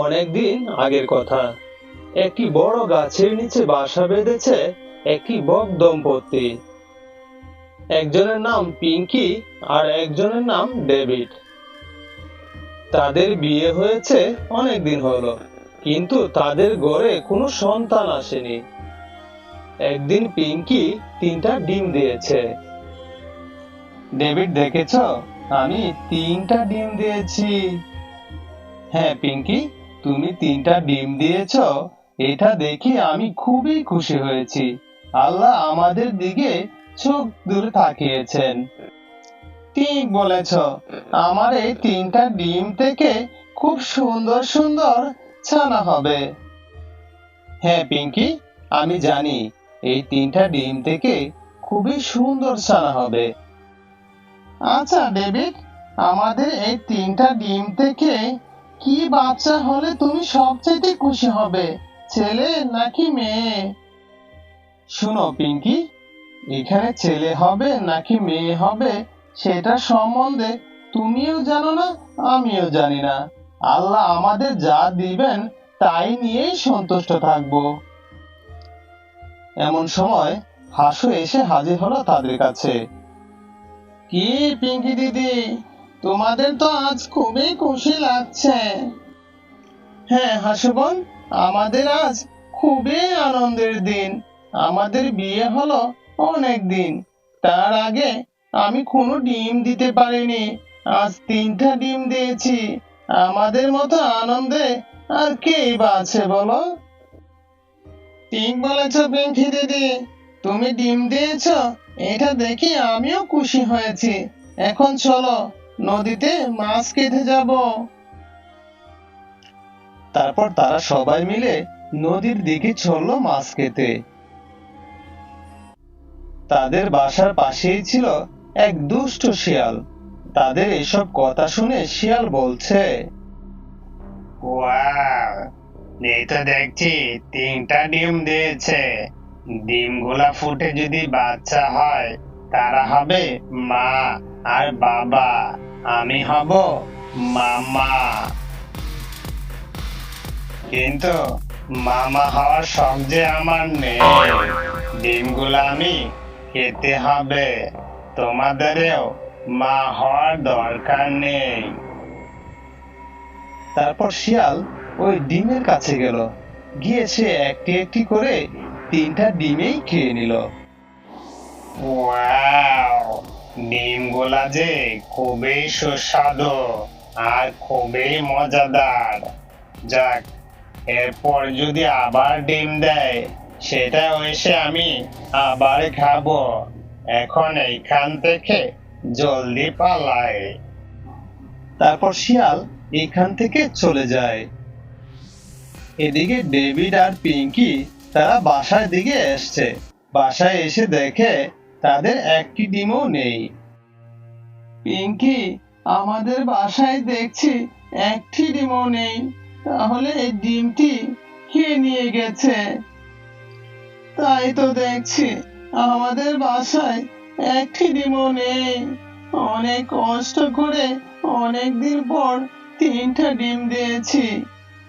অনেকদিন আগের কথা। একটি বড় গাছের নিচে বাসা বেঁধেছে একটি বক দম্পতি। একজনের নাম পিঙ্কি আর একজনের নাম ডেভিড। তাদের বিয়ে হয়েছে অনেকদিন হলো, কিন্তু তাদের ঘরে কোনো সন্তান আসেনি। একদিন পিঙ্কি 3টা ডিম দিয়েছে। ডেভিড, দেখেছো, আমি 3টা ডিম দিয়েছি। হ্যাঁ পিঙ্কি, তুমি 3টা ডিম দিয়েছো, এটা দেখে আমি খুবই খুশি হয়েছি। আল্লাহ আমাদের দিকে চোখ তুলে তাকিয়েছেন। ঠিক বলেছ, আমার এই 3টা ডিম থেকে খুব সুন্দর সুন্দর ছানা হবে। হ্যাঁ পিঙ্কি, আমি জানি এই 3টা ডিম থেকে খুবই সুন্দর ছানা হবে। আচ্ছা ডেভিড, আমাদের এই 3টা ডিম থেকে কি বাচ্চা হলে তুমি সবচেয়ে খুশি হবে, ছেলে নাকি মেয়ে? শোনো পিঙ্কি, এখানে ছেলে হবে নাকি মেয়ে হবে সেটা সম্বন্ধে তুমিও জানো না, আমিও জানি না। আল্লাহ আমাদের যা দিবেন তাই নিয়েই সন্তুষ্ট থাকবো। এমন সময় হাসু এসে হাজির হলো তাদের কাছে। কি পিঙ্কি দিদি, তোমাদের তো আজ খুবই খুশি লাগছে। হ্যাঁ হাসু বোন, আমাদের আজ খুবই আনন্দের দিন। আমাদের বিয়ে হলো অনেক দিন, তার আগে আমি কোনো ডিম দিতে পারিনি। আজ 3টা ডিম দিয়েছি। আমাদের মতো আনন্দে আর কেই বা আছে বলো? ঠিক বলেছ পিঙ্কি দিদি, তুমি ডিম দিয়েছ, এটা দেখি আমিও খুশি হয়েছি। এখন চলো নদীতে মাছ খেতে যাব। তারপর তারা সবাই মিলে নদীর দিকে চলল মাছ খেতে। তাদের বাসার পাশেই ছিল এক দুষ্ট শিয়াল। তাদের এসব কথা শুনে শিয়াল বলছে, ওয়াও, এই তো দেখছি 3টা ডিম দিয়েছে। ডিমগুলা ফুটে যদি বাচ্চা হয়, তারা হবে মা আর বাবা, আমি হব মামা। কিন্তু মামা হওয়ার শখ যে আমার নেই। ডিমগুলো আমি খেতে হবে, তোমাদেরও মা হওয়ার দরকার নেই। তারপর শিয়াল ওই ডিমের কাছে গেল, গিয়ে সে একটি একটি করে 3টা ডিমেই খেয়ে নিল। ওয়াও, ডিমগুলা যে খুবই সুস্বাদু আর খুবই মজাদার। যাক, এরপর যদি আবার ডিম দেয়, সেটা এসে আমি আবার খাবো। এখন এইখান থেকে জলদি পালাই। তারপর শিয়াল এখান থেকে চলে যায়। এদিকে ডেভিড আর পিঙ্কি তারা বাসার দিকে আসছে। বাসায় এসে দেখে তাদের একটি ডিমও নেই। পিঙ্কি, আমাদের বাসায় দেখছি একটি ডিমও নেই, তাহলে এই ডিমটি কে নিয়ে গেছে? তাই তো দেখছি আমাদের বাসায় একটি ডিমও নেই। অনেক কষ্ট করে অনেকদিন পর 3টা ডিম দিয়েছি,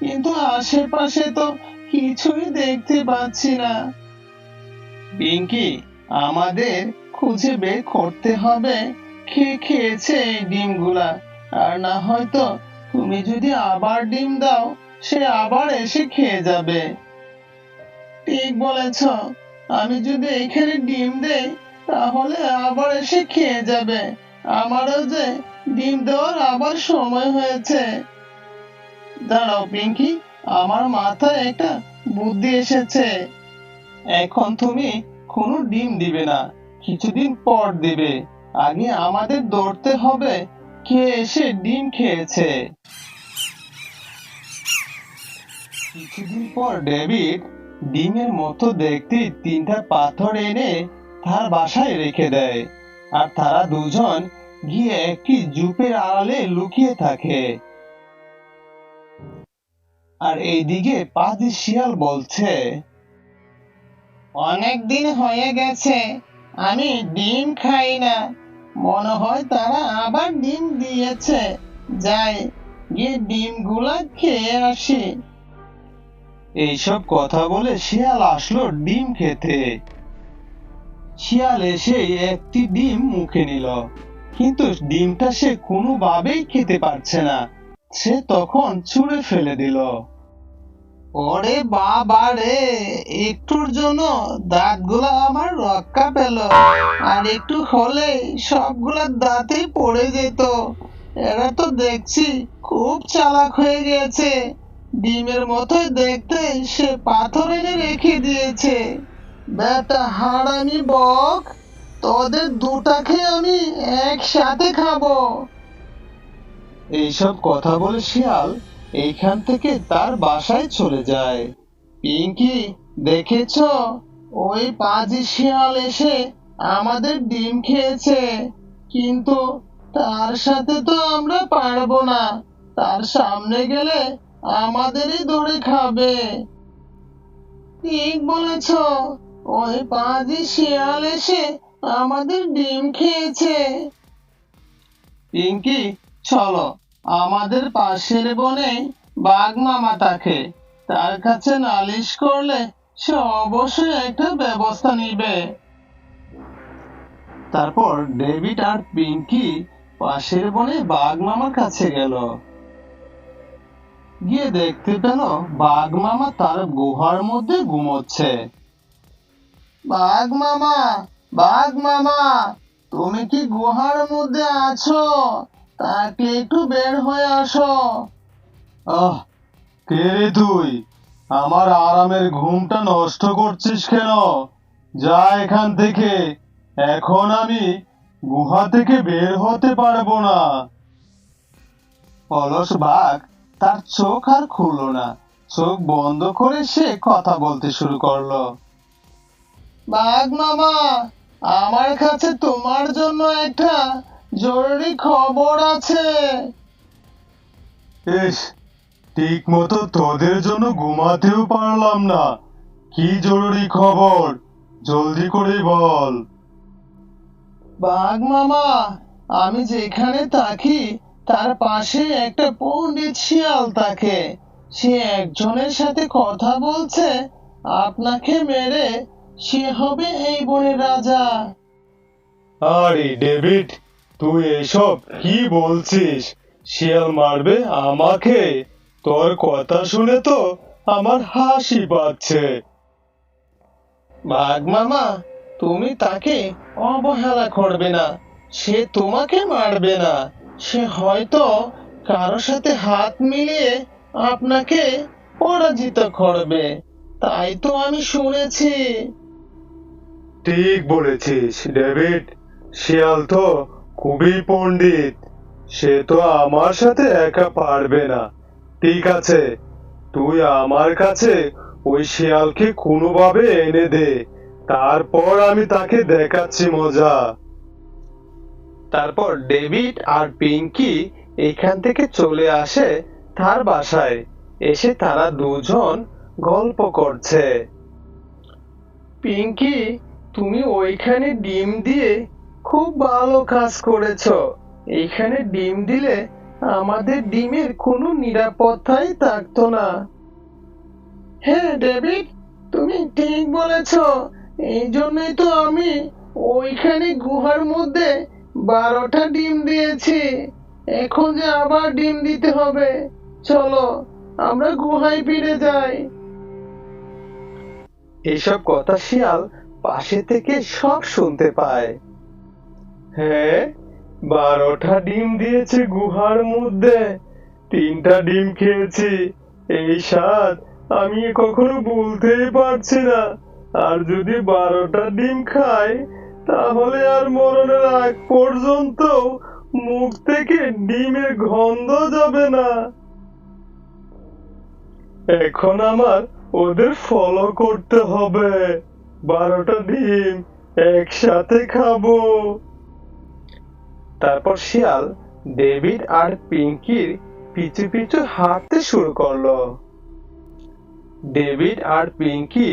কিন্তু আশেপাশে তো কিছুই দেখতে পাচ্ছি না। পিঙ্কি, আমাদের খুঁজে বের করতে হবে কে খেয়েছে এই ডিমগুলা। আর না হয়তো তুমি যদি আবার ডিম দাও, সে আবার এসে খেয়ে যাবে। ঠিক বলেছ, আমি যদি এখানে ডিম দেই, তাহলে আবার এসে খেয়ে যাবে। আমারও যে ডিম দেওয়ার আবার সময় হয়েছে। দাঁড়াও পিঙ্কি, আমার মাথায় একটা বুদ্ধি এসেছে। এখন তুমি কোনো ডিম দিবে না, কিছুদিন পর দিবে। আগে আমাদের ধরতে হবে কে এসে ডিম খেয়েছে। কিছুদিন পর ডেভিড ডিমের মতো দেখতে 3টা পাথর এনে তার বাসায় রেখে দেয়, আর তারা দুজন গিয়ে একটি ঝোপের আড়ালে লুকিয়ে থাকে। আর এইদিকে পাজি শিয়াল বলছে, অনেক দিন হয়ে গেছে আমি ডিম খাই না, মনে হয় তারা আবার ডিম দিয়েছে। যাই, গিয়ে ডিমগুলা খেয়ে আসি। এইসব কথা বলে শিয়াল আসলো ডিম খেতে। শিয়াল এসে একটি ডিম মুখে নিল, কিন্তু ডিমটা সে কোনোভাবেই খেতে পারছে না। সে তখন ছুঁড়ে ফেলে দিল। ওরে বাবা রে, একটুর জন্য দাঁতগুলো আমার রক্ষা পেল, আর একটু হলে সবগুলা দাঁতই পড়ে যেত। এরা তো দেখছি খুব চালাক হয়ে গেছে, ডিমের মতোই দেখতে সে পাথর এনে রেখে দিয়েছে। বেটা হারামি বক, তোদের দুটাকে আমি একসাথে খাবো। এইসব কথা বলে শিয়াল এইখান থেকে তার বাসায় চলে যায়। পিঙ্কি, দেখেছো? ওই পাজি শিয়াল এসে আমাদের ডিম খেয়েছে, কিন্তু তার সাথে তো আমরা পারবো না। তার সামনে গেলে আমাদেরই ধরে খাবে। ঠিক বলেছ, ওই পাজি শিয়াল এসে আমাদের ডিম খেয়েছে। পিঙ্কি, চলো, আমাদের পাশের বনে বাঘ মামা থাকে। তার কাছে নালিশ করলে সে অবশ্যই একটা ব্যবস্থা নিবে। তারপর ডেভিড আর পিঙ্কি পাশের বনে বাঘ মামার কাছে গেল। গিয়ে দেখতে পেল বাঘ মামা তার গুহার মধ্যে ঘুমোচ্ছে। বাঘ মামা, বাঘ মামা, তুমি কি গুহার মধ্যে আছো? তাকে একটু বের হয়ে আসো। আহ, কে রে তুই? আমার আরামের ঘুমটা নষ্ট করছিস কেন? যা এখান থেকে। এখন আমি গুহা থেকে বের হতে পারবো না। অলস বাঘ তার চোখ আর খুললো না। চোখ বন্ধ করে সে কথা বলতে শুরু করলো। বাঘ মামা, আমার কাছে তোমার জন্য একটা জরুরি খবর আছে। ইস, ঠিক মতো তোদের জন্য ঘুমাতেও পারলাম না। কি জরুরি খবর? জলদি করে বল। বাঘ মামা, আমি যেখানে থাকি তার পাশে একটা পণ্ডিত শিয়াল থাকে। সে একজনের সাথে কথা বলছে, আপনাকে মেরে সে হবে এই বনের রাজা। আরে ডেভিড, তুই এসব কি বলছিস? শিয়াল মারবে আমাকে? তোর কথা শুনে তো আমার হাসি পাচ্ছে। বাঘ মামা, তুমি তাকে অবহেলা করবে না। সে তোমাকে মারবে না। সে হয়তো কারো সাথে হাত মিলিয়ে আপনাকে পরাজিত করবে। তাই তো আমি শুনেছি। ঠিক বলেছিস ডেভিড। শিয়াল তো খুবই পণ্ডিত। সে তো আমার সাথে একা পারবে না। ঠিক আছে, তুই আমার কাছে ওই শিয়ালকে কোনোভাবে এনে দে। তারপর আমি তাকে দেখাচ্ছি মজা। তারপর ডেভিড আর পিঙ্কি এখান থেকে চলে আসে তার বাসায়। এসে তারা দুজন গল্প করছে। পিঙ্কি, তুমি ওইখানে ডিম দিয়ে খুব ভালো কাজ করেছো। এইখানে ডিম দিলে আমাদের ডিমের কোনো নিরাপত্তাই থাকতো না। হ্যাঁ ডেভিড, তুমি ঠিক বলেছো। এই জন্যই তো আমি ওইখানে গুহার মধ্যে 12টা ডিম দিয়েছি। এখন যে আবার ডিম দিতে হবে। চলো, আমরা গুহায় ফিরে যাই। এসব কথা শিয়াল পাশে থেকে সব শুনতে পায়। হ্যাঁ, 12টা ডিম দিয়েছে গুহার মধ্যে। 3টা ডিম খেয়েছি। এই স্বাদ আমি কখনো ভুলতেই পারছি না। আর যদি 12টা ডিম খাই, তাহলে আর মরণের আগ পর্যন্ত মুখ থেকে ডিমের গন্ধ যাবে না। এখন আমার ওদের ফলো করতে হবে। 12টা ডিম একসাথে খাবো। তারপর শিয়াল ডেভিড আর পিঙ্কির পিছু পিছু হাঁটতে শুরু করলো। ডেভিড আর পিঙ্কি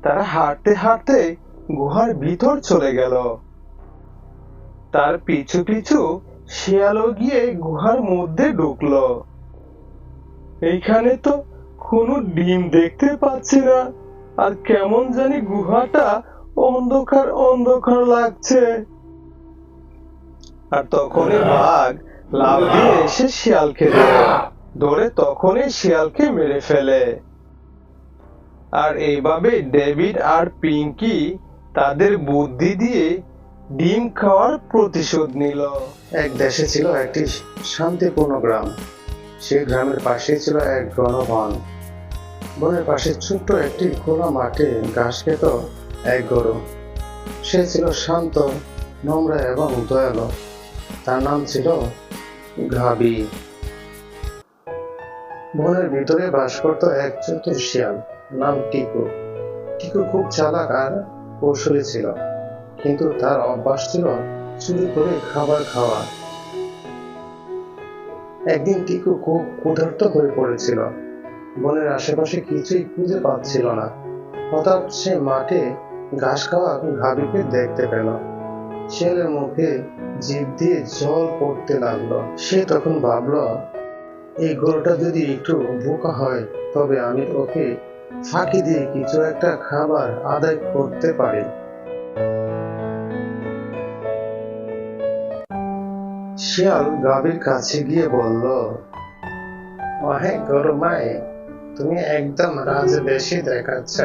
তারা হাঁটতে হাঁটতে গুহার ভিতর চলে গেল। তার পিছু পিছু শিয়ালও গিয়ে গুহার মধ্যে ঢুকলো। এইখানে তো কোনো ডিম দেখতে পাচ্ছি না, আর কেমন জানি গুহাটা অন্ধকার অন্ধকার লাগছে। আর তখনই বাঘ লাফ দিয়ে এসে শিয়ালকে ধরে তখনই শিয়ালকে মেরে ফেলে। আর এইভাবে ডেভিড আর পিঙ্কি তাদের বুদ্ধি দিয়ে ডিম খাওয়ার প্রতিশোধ নিল। এক দেশে ছিল একটি শান্তিপূর্ণ গ্রাম। সেই গ্রামের পাশেই ছিল এক ঘন বন। বনের পাশে ছোট্ট একটি খোলা মাঠে ঘাস খেত এক গরু। সে ছিল শান্ত, নম্র এবং দয়ালু। তার নাম ছিল গাবি। বনের ভিতরে বাস করত এক চতুর শিয়াল, নাম টিকু। টিকু খুব চালাক আর কৌশলী ছিল, কিন্তু তার অভ্যাস ছিল চুরি করে খাবার খাওয়া। একদিন টিকু খুব ক্ষুধার্ত হয়ে পড়েছিল। বনের আশেপাশে কিছুই খুঁজে পাচ্ছিল না। হঠাৎ সে মাঠে ঘাস খাওয়া গাভীকে দেখতে পেল। শিয়ালের মুখে জিভ দিয়ে জল পড়তে লাগলো। সে তখন ভাবলো, এই গরুটা যদি একটু বোকা হয় তবে আমি ওকে ফাঁকি দিয়ে কিছু একটা খাবার আদায় করতে পারি। শিয়াল গাভীর কাছে গিয়ে বলল, ওহে গরু মাই, তুমি একদম রাজবেশী দেখাচ্ছ।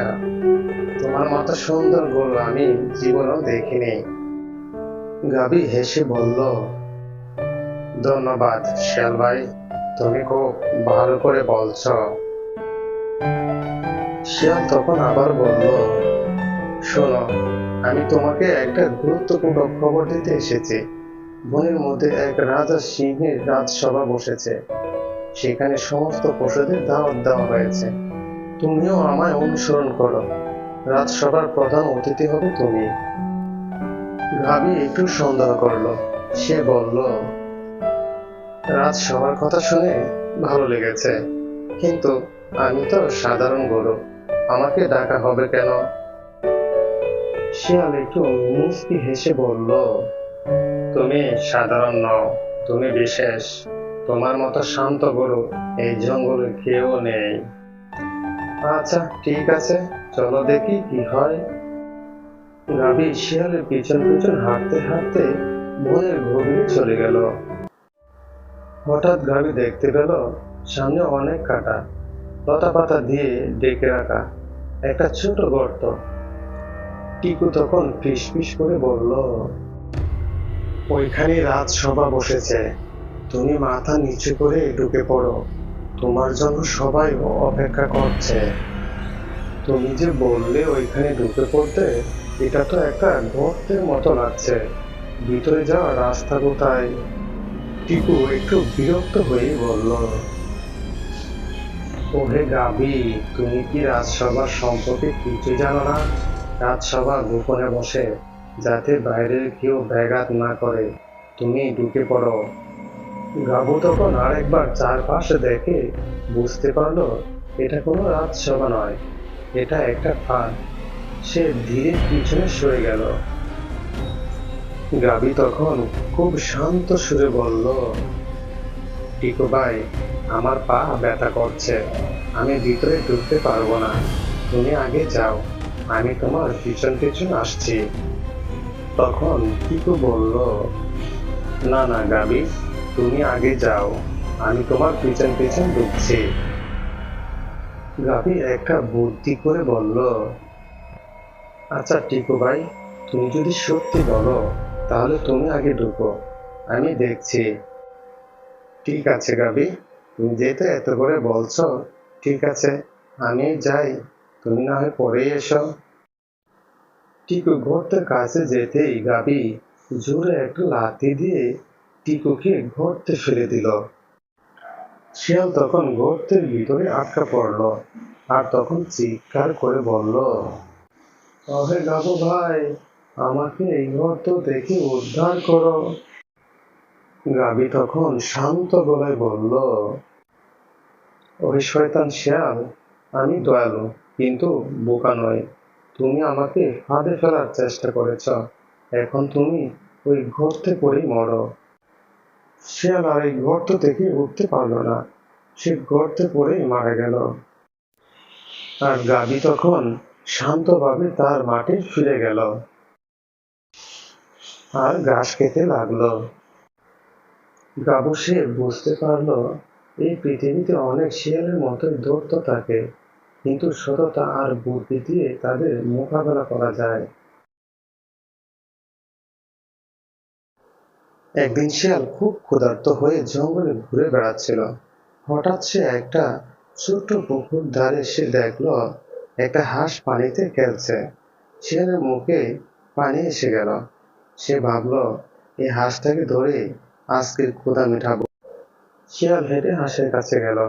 তোমার মতো সুন্দর গরু আমি জীবনেও দেখিনি। গাভী হেসে বলল, ধন্যবাদ শিয়াল ভাই, তুমি খুব ভালো করে বলছ। শিয়াল তখন আবার বলল, শোনো, আমি তোমাকে একটা গুরুত্বপূর্ণ খবর দিতে এসেছি। বনের মধ্যে এক রাজা সিংহের রাজসভা বসেছে। সেখানে সমস্ত পশুদের দাওয়াত দেওয়া হয়েছে। তুমিও আমায় অনুসরণ করো। রাজসভার প্রধান অতিথি হবে তুমি। গাভী একটু সন্দেহ করলো। সে বলল, রাজসভার কথা শুনে ভালো লেগেছে, কিন্তু আমি তো সাধারণ গরু, আমাকে ডাকা হবে কেন? শিয়াল একটু মিষ্টি হেসে বলল, তুমি সাধারণ নও, তুমি বিশেষ। তোমার মতো শান্ত গরু এই জঙ্গলে কেউ নেই। আচ্ছা ঠিক আছে, চলো দেখি কি হয়। গাভী শিয়ালের পিছন পিছন হাঁটতে হাঁটতে বনের গভীরে চলে গেল। হঠাৎ গাভী দেখতে পেল সামনে অনেক কাটা, লতা পাতা দিয়ে ডেকে রাখা একটা ছোট গর্ত। টিকু তখন ফিস ফিস করে বলল, ওইখানে রাজসভা বসেছে, তুমি মাথা নিচু করে ঢুকে পড়ো, তোমার জন্য সবাই অপেক্ষা করছে। তুমি যে বললে ওইখানে ঢুকে পড়তে, এটা তো একটা গর্তের মতো লাগছে, ভিতরে যাওয়ার রাস্তা কোথায়? টিকু একটু বিরক্ত হয়ে বলল, ওহে গাভী, তুমি কি রাজসভার সম্পর্কে কিছু জানো না? রাজসভা গোপনে বসে, যাতে বাইরের কেউ ব্যাঘাত না করে। তুমি ঢুকে পড়ো। গাভু তখন আরেকবার চারপাশে দেখে বুঝতে পারলো এটা কোনো রাজসভা নয়, এটা একটা ফাঁদ। সে ধীরে পিছনে সরে গেল। গাভী তখন খুব শান্ত সুরে বলল, টিকু ভাই, আমার পা ব্যথা করছে, আমি ভিতরে ঢুকতে পারবো না, তুমি আগে যাও, আমি তোমার পিছন পিছন আসছি। তখন টিকু বলল, না না গাভী, তুমি আগে যাও, আমি তোমার পিছন পিছন ঢুকছি। গাভী একটা বুদ্ধি করে বলল, আচ্ছা টিকু ভাই, তুমি যদি সত্যি বলো তাহলে তুমি আগে ঢুকো, আমি দেখছি। ঠিক আছে গাভী, তুমি যেহেতু এত করে বলছো, ঠিক আছে, আমি যাই, তুমি না হয় পরেই এসো। টিকু গর্তের কাছে যেতেই গাভী জোরে একটা লাথি দিয়ে টিকুকে গর্তে ফেলে দিল। শিয়াল তখন গর্তের ভিতরে আটকা পড়ল, আর তখন চিৎকার করে বলল, ওহে গাভু ভাই, আমাকে এই গর্ত থেকে উদ্ধার করো। গাভী তখন শান্ত গলায় বলল, ওহে শয়তান শিয়াল, আমি দয়ালু কিন্তু বোকা নই। তুমি আমাকে ফাঁদে ফেলার চেষ্টা করেছ, এখন তুমি ওই গর্তে পড়েই মরো। শিয়াল আর এই গর্ত থেকে উঠতে পারল না। সে গর্তে পড়েই মারা গেল। আর গাভী তখন শান্তভাবে তার মাঠে ফিরে গেল আর ঘাস খেতে লাগলো। গাবু সে বুঝতে পারলো এই পৃথিবীতে অনেক শিয়ালের মতোই দৈত্য থাকে, কিন্তু সততা আর বুদ্ধি দিয়ে তাদের মোকাবেলা করা যায়। একদিন শিয়াল খুব ক্ষুধার্ত হয়ে জঙ্গলে ঘুরে বেড়াচ্ছিল। হঠাৎ সে একটা ছোট্ট পুকুর ধারে সে দেখলো একটা হাঁস পানিতে খেলছে। শিয়ালের মুখে পানি এসে গেল। সে ভাবলো, এই হাঁসটাকে ধরে আজকের ক্ষুধা মেটাবো। শিয়াল হেঁটে হাঁসের কাছে গেল।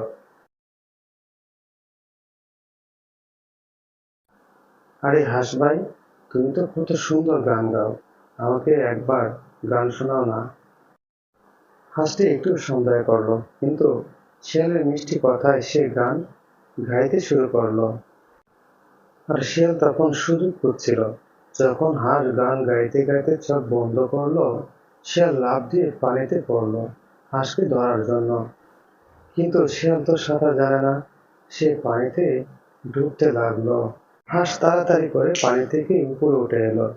আরে হাঁস ভাই, তুমি তো কত সুন্দর গান গাও, আমাকে একবার গান শোনাও না। হাঁসটি একটু সন্দেহ করলো, কিন্তু শিয়ালের মিষ্টি কথায় সে গান গাইতে শুরু করলো। আর শিয়াল তখন সুযোগ খুঁজছিল। যখন হাঁস গান গাইতে গাইতে চোখ বন্ধ করলো, শিয়াল লাফ দিয়ে পানিতে পড়লো হাঁসকে ধরার জন্য। কিন্তু শিয়াল তো সাঁতার জানে না। সে পানিতে ডুবতে লাগলো। হাঁস তাড়াতাড়ি করে পানি থেকে উপরে উঠে এলো।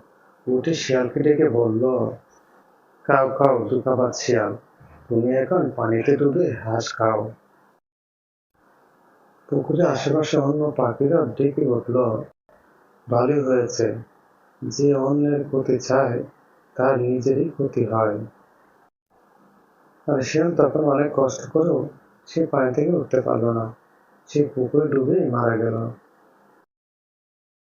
উঠে শিয়ালকে ডেকে বলল, খাও খাও দুঃখাবাদ শিয়াল, তুমি এখন পানিতে ডুবে হাঁস খাও। পুকুরের আশেপাশে অন্য পাখিরা ডেকে উঠল, ভালোই হয়েছে, যে অন্যের ক্ষতি চায় তার নিজেরই ক্ষতি হয়। আর শিয়াল তখন অনেক কষ্ট করেও সে পানি থেকে উঠতে পারলো না। সে পুকুরে ডুবেই মারা গেল।